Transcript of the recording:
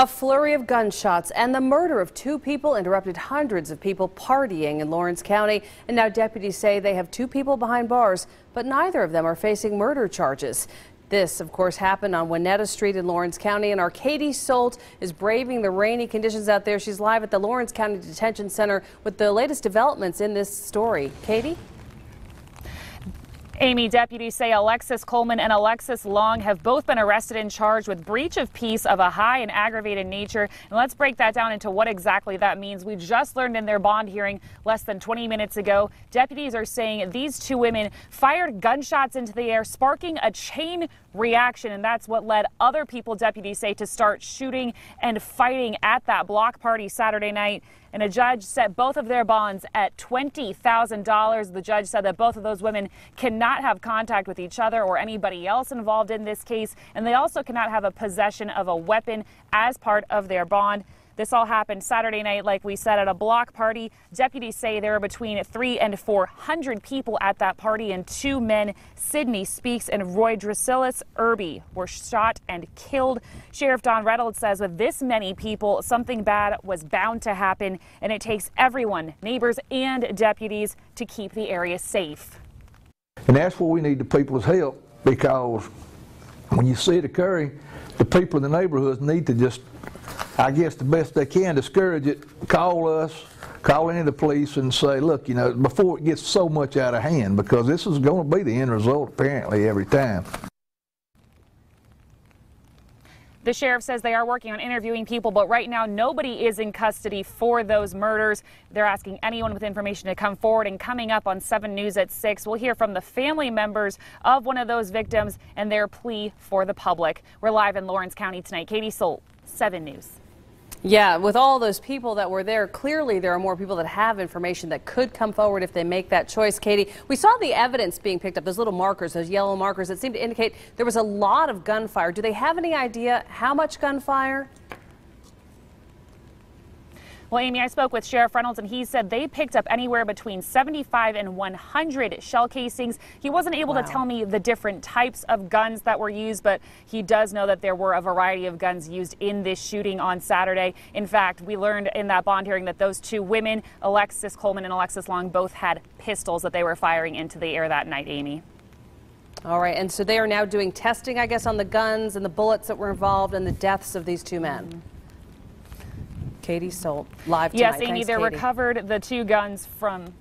A flurry of gunshots and the murder of two people interrupted hundreds of people partying in Lawrence County. And now deputies say they have two people behind bars, but neither of them are facing murder charges. This, of course, happened on Winetta Street in Lawrence County, and our Katie Solt is braving the rainy conditions out there. She's live at the Lawrence County Detention Center with the latest developments in this story. Katie? Amy, deputies say Alexis Coleman and Alexis Long have both been arrested and charged with breach of peace of a high and aggravated nature. And let's break that down into what exactly that means. We just learned in their bond hearing less than 20 minutes ago, deputies are saying these two women fired gunshots into the air, sparking a chain reaction. And that's what led other people, deputies say, to start shooting and fighting at that block party Saturday night. And a judge set both of their bonds at $20,000. The judge said that both of those women cannot have contact with each other or anybody else involved in this case. And they also cannot have a possession of a weapon as part of their bond. This all happened Saturday night, like we said, at a block party. Deputies say there were between 300 and 400 people at that party, and two men, Sydney Speaks and Roy Drasilis Irby, were shot and killed. Sheriff Don Reynolds says with this many people, something bad was bound to happen, and it takes everyone, neighbors and deputies, to keep the area safe. And that's where we need the people's help, because when you see it occurring, the people in the neighborhoods need to just, I guess the best they can, discourage it, call us, call any of the police and say, look, you know, before it gets so much out of hand, because this is going to be the end result apparently every time. The sheriff says they are working on interviewing people, but right now nobody is in custody for those murders. They're asking anyone with information to come forward. And coming up on 7 News at 6, we'll hear from the family members of one of those victims and their plea for the public. We're live in Lawrence County tonight. Katie Solt, 7 News. Yeah, with all those people that were there, clearly there are more people that have information that could come forward if they make that choice. Katie, we saw the evidence being picked up, those little markers, those yellow markers that seem to indicate there was a lot of gunfire. Do they have any idea how much gunfire? Well, Amy, I spoke with Sheriff Reynolds, and he said they picked up anywhere between 75 and 100 shell casings. He wasn't able to tell me the different types of guns that were used, but he does know that there were a variety of guns used in this shooting on Saturday. In fact, we learned in that bond hearing that those two women, Alexis Coleman and Alexis Long, both had pistols that they were firing into the air that night, Amy. All right, and so they are now doing testing, I guess, on the guns and the bullets that were involved and the deaths of these two men. Katie Solt, live tonight. Yes, Amy, Thanks, they Katie. recovered the two guns from